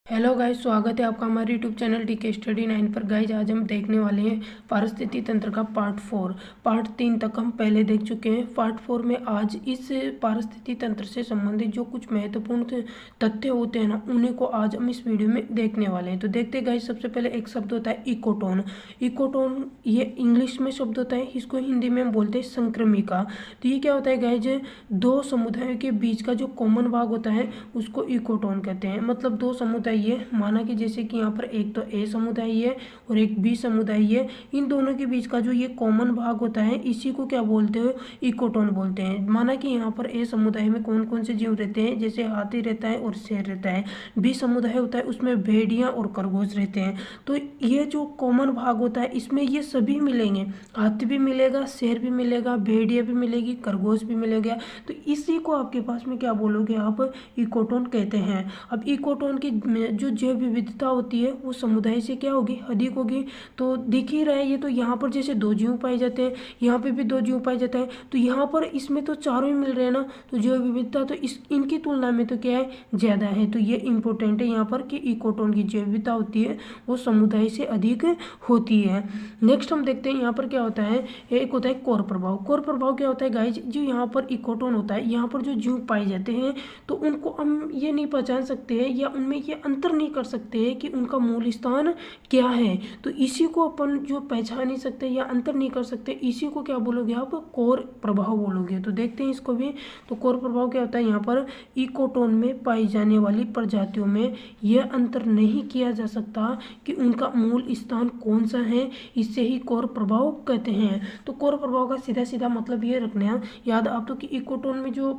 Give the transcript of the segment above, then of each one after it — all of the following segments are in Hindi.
हेलो गाइस, स्वागत है आपका हमारे यूट्यूब चैनल टीके स्टडी 9 पर। गाइस आज हम देखने वाले हैं पारिस्थितिकी तंत्र का पार्ट 4। पार्ट 3 तक हम पहले देख चुके हैं। पार्ट 4 में आज इस पारिस्थितिकी तंत्र से संबंधित जो कुछ महत्वपूर्ण तथ्य होते हैं ना, उन्हीं को आज हम इस वीडियो में देखने वाले हैं। तो देखते हैं गाइस, सबसे पहले एक शब्द होता है इकोटोन। इकोटोन ये इंग्लिश में शब्द होता है, इसको हिंदी में हम बोलते हैं संक्रमिका। तो ये क्या होता है गाइस, दो समुदायों के बीच का जो कॉमन भाग होता है उसको इकोटोन कहते हैं। मतलब दो समुदाय ये माना कि जैसे कि यहाँ पर एक तो ए समुदाय है और एक बी समुदाय है, इन दोनों के बीच का जो ये कॉमन भाग होता है इसी को क्या बोलते हैं, इकोटोन बोलते हैं। माना कि यहाँ पर ए समुदाय में कौन कौन से जीव रहते हैं, जैसे हाथी रहता है और शेर रहता है। बी समुदाय होता है उसमें भेड़िया और खरगोश रहते हैं। तो ये जो कॉमन भाग होता है इसमें ये सभी मिलेंगे, हाथी भी मिलेगा, शेर भी मिलेगा, भेड़िया भी मिलेगी, खरगोश भी मिलेगा। तो इसी को आपके पास में क्या बोलोगे आप, इकोटोन कहते हैं। अब इकोटोन की जो जैव विविधता होती है वो समुदाय से क्या होगी, अधिक होगी। तो दिख ही रहा है ये, तो यहाँ पर जैसे दो जीव पाए जाते हैं, यहाँ पे भी दो जीव पाए जाते हैं, तो यहाँ पर इसमें तो चारों ही मिल रहे हैं ना। तो जैव विविधता तो इनकी तुलना में तो क्या है, ज़्यादा है। तो ये इंपॉर्टेंट है यहाँ पर कि इकोटोन की जैव विविधता होती है वो समुदाय से अधिक होती है। नेक्स्ट हम देखते हैं यहाँ पर क्या होता है, एक होता है कोर प्रभाव। कोर प्रभाव क्या होता है गाइज, जो यहाँ पर इकोटोन होता है, यहाँ पर जो जीव पाए जाते हैं तो उनको हम ये नहीं पहचान सकते हैं या उनमें ये अंतर नहीं कर सकते हैं कि उनका मूल स्थान क्या है। तो इसी को अपन जो पहचान नहीं सकते या अंतर नहीं कर सकते, इसी को क्या बोलोगे आप, कोर प्रभाव बोलोगे। तो देखते हैं इसको भी। तो कोर प्रभाव क्या होता है, यहाँ पर इकोटोन में पाई जाने वाली प्रजातियों में यह अंतर नहीं किया जा सकता कि उनका मूल स्थान कौन सा है, इससे ही कोर प्रभाव कहते हैं। तो कोर प्रभाव का सीधा सीधा मतलब ये रखना याद आप तो कि इकोटोन में जो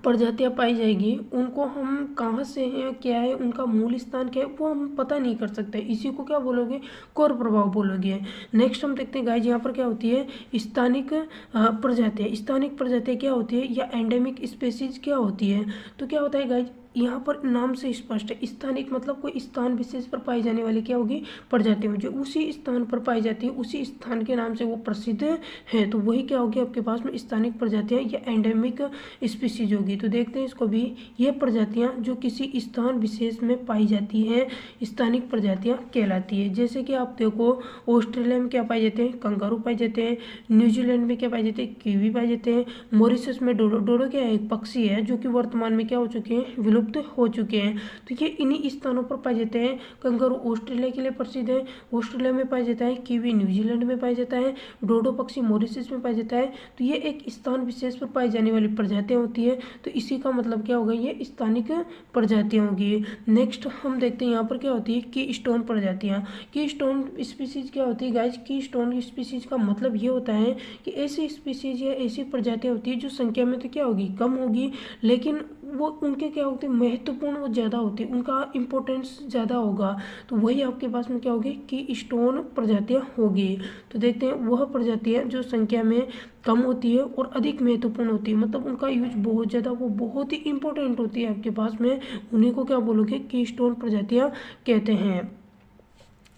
प्रजातियां पाई जाएगी उनको हम कहाँ से हैं, क्या है, उनका मूल स्थान क्या है, वो हम पता नहीं कर सकते। इसी को क्या बोलोगे, कोर प्रभाव बोलोगे। नेक्स्ट हम देखते हैं गाइज, यहाँ पर क्या होती है, स्थानिक प्रजातियां। स्थानिक प्रजातियां क्या होती है या एंडेमिक स्पेसीज क्या होती है। तो क्या होता है गाइज, यहाँ पर नाम से स्पष्ट है, स्थानिक मतलब कोई स्थान विशेष पर पाई जाने वाली क्या होगी, प्रजातियां जो उसी स्थान पर पाई जाती है, उसी स्थान के नाम से वो प्रसिद्ध है। तो वही क्या होगी आपके पास में, स्थानिक प्रजातियां या एंडेमिक स्पीसीज होगी। तो देखते हैं इसको भी। ये प्रजातियां जो किसी स्थान विशेष में पाई जाती हैं स्थानिक प्रजातियां कहलाती है। जैसे कि आप देखो, ऑस्ट्रेलिया में क्या पाए जाते हैं, कंगारू पाए जाते हैं। न्यूजीलैंड में क्या पाए जाते हैं, कीवी पाए जाते हैं। मॉरिशस में डोडो। डोडो क्या है, एक पक्षी है जो कि वर्तमान में क्या हो चुके हैं, विलुप्त हो चुके हैं। तो ये इन्हीं स्थानों पर पाए जाते हैं। कंगारू ऑस्ट्रेलिया के लिए प्रसिद्ध है, ऑस्ट्रेलिया में पाया जाता है। कीवी न्यूजीलैंड में पाया जाता है। डोडो पक्षी मॉरिशस में पाया जाता है। तो ये एक स्थान विशेष पर पाई जाने वाली प्रजातियां होती है। तो इसी का मतलब क्या होगा, ये स्थानिक प्रजातियां होगी। नेक्स्ट हम देखते हैं यहाँ पर क्या होती है, की स्टोन प्रजातियां। की स्टोन स्पीसीज क्या होती है गाइज, की स्टोन स्पीसीज का मतलब ये होता है कि ऐसी स्पीसीज या ऐसी प्रजातियां होती है जो संख्या में तो क्या होगी, कम होगी, लेकिन वो उनके क्या होते हैं, महत्वपूर्ण वो ज़्यादा होती है, उनका इम्पोर्टेंस ज़्यादा होगा। तो वही आपके पास में क्या होगी, कि स्टोन प्रजातियां होगी। तो देखते हैं वह प्रजातियां जो संख्या में कम होती है और अधिक महत्वपूर्ण होती है, मतलब उनका यूज बहुत ज़्यादा, वो बहुत ही इंपॉर्टेंट होती है आपके पास में, उन्हीं को क्या बोलोगे, की स्टोन प्रजातियां कहते हैं।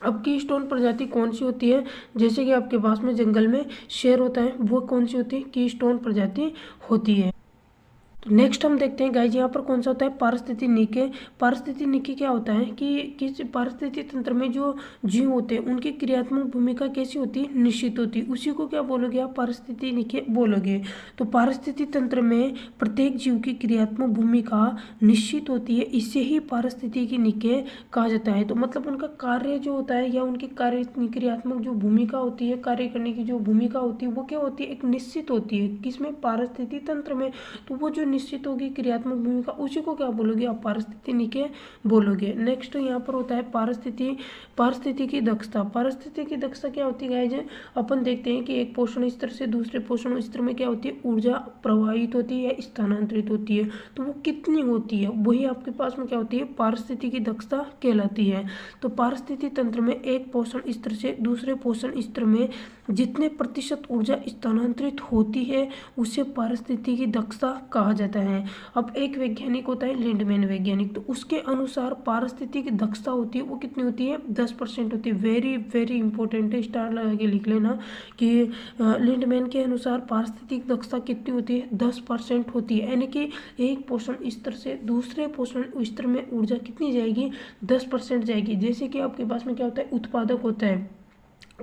अब की स्टोन प्रजाति कौन सी होती है, जैसे कि आपके पास में जंगल में शेर होता है, वो कौन सी होती है, की स्टोन प्रजाति होती है। तो नेक्स्ट हम देखते हैं गाइज, यहाँ पर कौन सा होता है, पारिस्थितिकी निके। पारिस्थितिकी निके क्या होता है कि किस पारिस्थितिकी तंत्र में जो जीव होते हैं उनकी क्रियात्मक भूमिका कैसी होती है, निश्चित होती है, उसी को क्या बोलोगे आप, पारिस्थितिकी निके बोलोगे। तो पारिस्थितिकी तंत्र में प्रत्येक जीव की क्रियात्मक भूमिका निश्चित होती है, इसे ही पारिस्थितिकी निके कहा जाता है। तो मतलब उनका कार्य जो होता है या उनकी कार्य क्रियात्मक जो भूमिका होती है, कार्य करने की जो भूमिका होती है वो क्या होती है, एक निश्चित होती है, किसमें, पारिस्थितिकी तंत्र में। तो वो जो निश्चित होगी क्रियात्मक भूमिका, उसी को क्या बोलोगे आप, पारिस्थितिकी निके बोलोगे। नेक्स्ट यहाँ पर होता है पारिस्थितिकी दक्षता। पारिस्थितिकी दक्षता क्या होती है गाइज, अपन देखते हैं कि एक पोषण स्तर से दूसरे पोषण स्तर में क्या होती है, ऊर्जा प्रवाहित होती है या स्थानांतरित होती है। तो वो कितनी होती है, वही आपके पास में क्या होती है, पारिस्थितिकी दक्षता कहलाती है। तो पारिस्थितिकी तंत्र में एक पोषण स्तर से दूसरे पोषण स्तर में जितने प्रतिशत ऊर्जा स्थानांतरित होती है उसे पारिस्थितिकी दक्षता कहा जाता है। जाता है। अब एक वैज्ञानिक होता है लिंडमैन वैज्ञानिक, तो उसके अनुसार पारिस्थितिकी दक्षता होती है वो कितनी होती है 10% होती है। वेरी वेरी इंपॉर्टेंट है, स्टार लगा के लिख लेना कि लिंडमैन के अनुसार पारिस्थितिक दक्षता कितनी होती है 10% होती है। यानी कि एक पोषण स्तर से दूसरे पोषण स्तर में ऊर्जा कितनी जाएगी 10% जाएगी। जैसे कि आपके पास में क्या होता है उत्पादक होता है,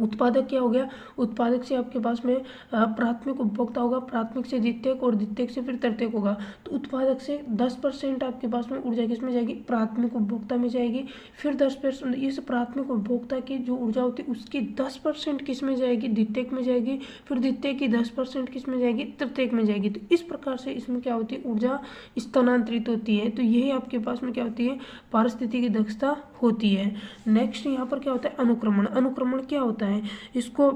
उत्पादक क्या हो गया, उत्पादक से आपके पास में प्राथमिक उपभोक्ता होगा, प्राथमिक से द्वितीयक और द्वितीयक से फिर तृतीयक होगा। तो उत्पादक से 10% आपके पास में ऊर्जा किस में जाएगी प्राथमिक उपभोक्ता में जाएगी। फिर 10% इस प्राथमिक उपभोक्ता की जो ऊर्जा होती है उसकी 10% किस में जाएगी द्वितीयक में जाएगी। फिर द्वितीयक की 10% किस में जाएगी तृतीयक में जाएगी। तो इस प्रकार से इसमें क्या होती है ऊर्जा स्थानांतरित होती है। तो यही आपके पास में क्या होती है पारिस्थितिकी दक्षता होती है। नेक्स्ट यहाँ पर क्या होता है अनुक्रमण। अनुक्रमण क्या होता है इसको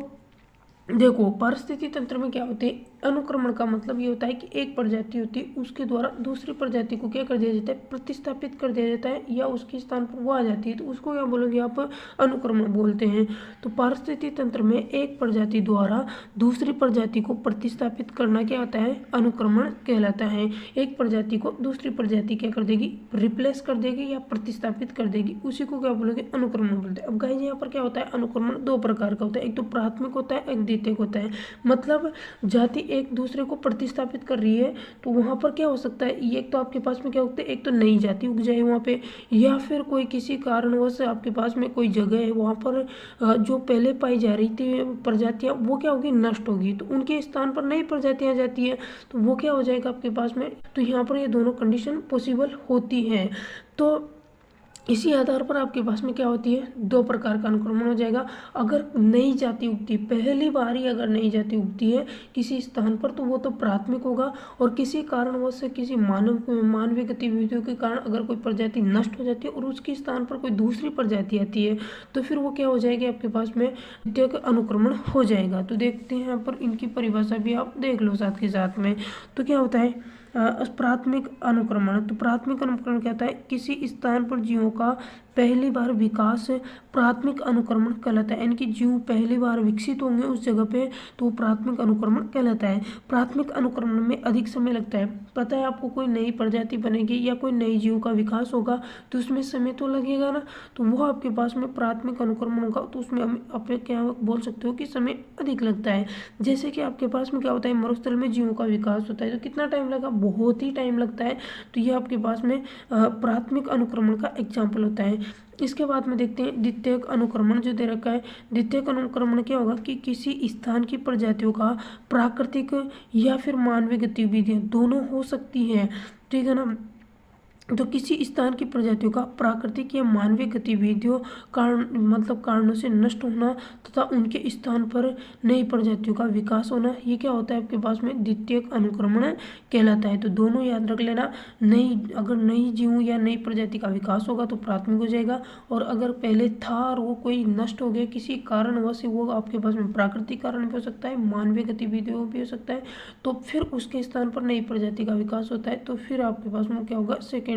देखो, पारिस्थितिकी तंत्र में क्या होते हैं अनुक्रमण का मतलब ये होता है कि एक प्रजाति होती है उसके द्वारा दूसरी प्रजाति को क्या कर दिया जाता है प्रतिस्थापित कर दिया जाता है या उसके स्थान पर वो आ जाती है, तो उसको क्या बोलोगे आप अनुक्रमण बोलते हैं। तो पारिस्थितिकी तंत्र में एक प्रजाति द्वारा दूसरी प्रजाति को प्रतिस्थापित करना क्या होता है अनुक्रमण कहलाता है। एक प्रजाति को दूसरी प्रजाति क्या कर देगी रिप्लेस कर देगी या प्रतिस्थापित कर देगी, उसी को क्या बोलोगे अनुक्रमण बोलते हैं। अब गाइस यहाँ पर क्या होता है अनुक्रमण दो प्रकार का होता है, एक तो प्राथमिक होता है एक द्वितीयक होता है। मतलब जाति एक दूसरे को प्रतिस्थापित कर रही है तो वहाँ पर क्या हो सकता है ये एक तो आपके पास में क्या होता है एक तो नई जाति उग जाए वहाँ पे, या फिर कोई किसी कारणवश आपके पास में कोई जगह है वहाँ पर जो पहले पाई जा रही थी प्रजातियाँ वो क्या होगी नष्ट होगी, तो उनके स्थान पर नई प्रजातियाँ आ जाती है तो वो क्या हो जाएगा आपके पास में। तो यहाँ पर ये दोनों कंडीशन पॉसिबल होती है। तो इसी आधार पर आपके पास में क्या होती है दो प्रकार का अनुक्रमण हो जाएगा। अगर नई जाति उगती है पहली बार ही अगर नई जाति उगती है किसी स्थान पर तो वो तो प्राथमिक होगा, और किसी कारणवश से किसी मानवीय गतिविधियों के कारण अगर कोई प्रजाति नष्ट हो जाती है और उसके स्थान पर कोई दूसरी प्रजाति आती है तो फिर वो क्या हो जाएगी आपके पास में द्वितीयक अनुक्रमण हो जाएगा। तो देखते हैं यहाँ पर इनकी परिभाषा भी आप देख लो साथ के साथ में। तो क्या होता है प्राथमिक अनुक्रमण। तो प्राथमिक अनुक्रमण क्या होता है किसी स्थान पर जीवों का पहली बार विकास प्राथमिक अनुक्रमण कहलाता है। यानी कि जीव पहली बार विकसित होंगे उस जगह पे तो वो प्राथमिक अनुक्रमण कहलाता है। प्राथमिक अनुक्रमण में अधिक समय लगता है। पता है आपको कोई नई प्रजाति बनेगी या कोई नई जीव का विकास होगा तो उसमें समय तो लगेगा ना, तो वो आपके पास में प्राथमिक अनुक्रमण होगा तो उसमें आप क्या बोल सकते हो कि समय अधिक लगता है। जैसे कि आपके पास में क्या होता है मरुस्थल में जीवों का विकास होता है तो कितना टाइम लगा बहुत ही टाइम लगता है। तो ये आपके पास में प्राथमिक अनुक्रमण का एग्जाम्पल होता है। इसके बाद में देखते हैं द्वितीयक अनुक्रमण जो दे रखा है। द्वितीयक अनुक्रमण क्या होगा कि किसी स्थान की प्रजातियों का प्राकृतिक या फिर मानवीय गतिविधियां दोनों हो सकती हैं, ठीक है ना। तो किसी स्थान की प्रजातियों का प्राकृतिक या मानवीय गतिविधियों कारणों से नष्ट होना तथा उनके स्थान पर नई प्रजातियों का विकास होना ये क्या होता है आपके पास में द्वितीयक अनुक्रमण कहलाता है। तो दोनों याद रख लेना, अगर नई जीव या नई प्रजाति का विकास होगा तो प्राथमिक हो जाएगा, और अगर पहले था और वो कोई नष्ट हो गया किसी कारणवश वो आपके पास में प्राकृतिक कारण भी हो सकता है मानवीय गतिविधियों भी हो सकता है, तो फिर उसके स्थान पर नई प्रजाति का विकास होता है तो फिर आपके पास में क्या होगा सेकेंडरी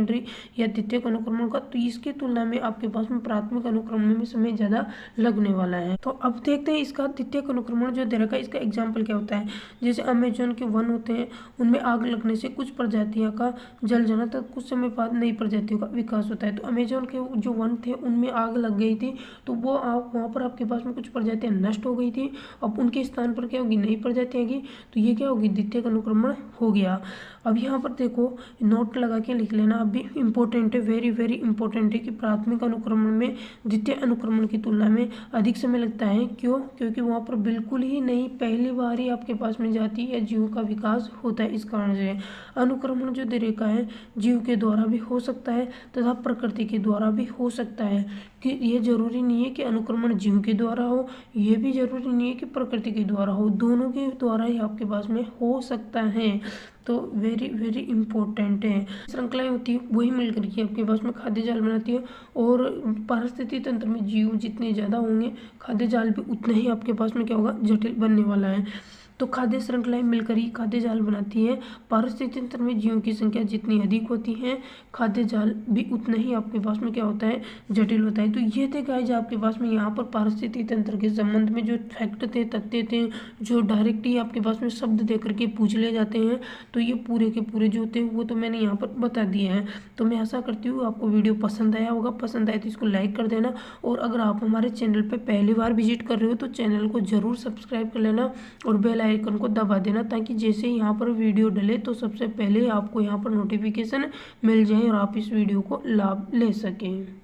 या द्वितीयक अनुक्रमण का। तो इसकी तुलना में आपके पास में प्राथमिक अनुक्रमण में समय ज्यादा लगने वाला है। तो अब देखते हैं इसका द्वितीयक अनुक्रमण जो दे रखा है इसका एग्जाम्पल क्या होता है। जैसे अमेजोन के वन होते हैं उनमें आग लगने से कुछ प्रजातियों का जल जाना तथा कुछ समय बाद नई प्रजातियों का विकास होता है। तो अमेजोन के जो वन थे उनमें आग लग गई थी तो वो वहाँ पर आपके पास में कुछ प्रजातियाँ नष्ट हो गई थी, अब उनके स्थान पर क्या होगी नई प्रजाति आएगी तो ये क्या होगी द्वितीयक अनुक्रमण हो गया। अब यहाँ पर देखो नोट लगा के लिख लेना, अभी इंपॉर्टेंट है वेरी वेरी इंपॉर्टेंट है कि प्राथमिक अनुक्रमण में द्वितीय अनुक्रमण की तुलना में अधिक समय लगता है। क्यों? क्योंकि वहाँ पर बिल्कुल ही नई पहली बार ही आपके पास में जाति या जीव का विकास होता है। इस कारण से अनुक्रमण जो दे रखा है जीव के द्वारा भी हो सकता है तथा प्रकृति के द्वारा भी हो सकता है। कि ये जरूरी नहीं है कि अनुक्रमण जीव के द्वारा हो, ये भी जरूरी नहीं है कि प्रकृति के द्वारा हो, दोनों के द्वारा ही आपके पास में हो सकता है। तो वेरी वेरी इंपॉर्टेंट है। श्रृंखलाएं होती है वही मिलकर के आपके पास में खाद्य जाल बनाती है, और पारिस्थितिकी तंत्र में जीव जितने ज़्यादा होंगे खाद्य जाल भी उतना ही आपके पास में क्या होगा जटिल बनने वाला है। तो खाद्य श्रृंखलाएं मिलकर ही खाद्य जाल बनाती है। पारिस्थितिक तंत्र में जीवों की संख्या जितनी अधिक होती है, खाद्य जाल भी उतना ही आपके पास में क्या होता है, जटिल होता है। तो ये थे गाइस आपके पास में यहाँ पर पारिस्थितिक तंत्र के संबंध में जो फैक्ट थे, तथ्य थे, जो डायरेक्ट ही आपके पास में शब्द दे करके पूछ ले जाते हैं, तो ये पूरे के पूरे जो थे वो तो मैंने यहाँ पर बता दिए हैं। तो मैं आशा करती हूँ आपको वीडियो पसंद आया होगा। पसंद आए तो इसको लाइक कर देना, और अगर आप हमारे चैनल पर पहली बार विजिट कर रहे हो तो चैनल को ज़रूर सब्सक्राइब कर लेना और बेल आइकन को दबा देना, ताकि जैसे ही यहाँ पर वीडियो डले तो सबसे पहले आपको यहाँ पर नोटिफिकेशन मिल जाए और आप इस वीडियो को लाभ ले सकें।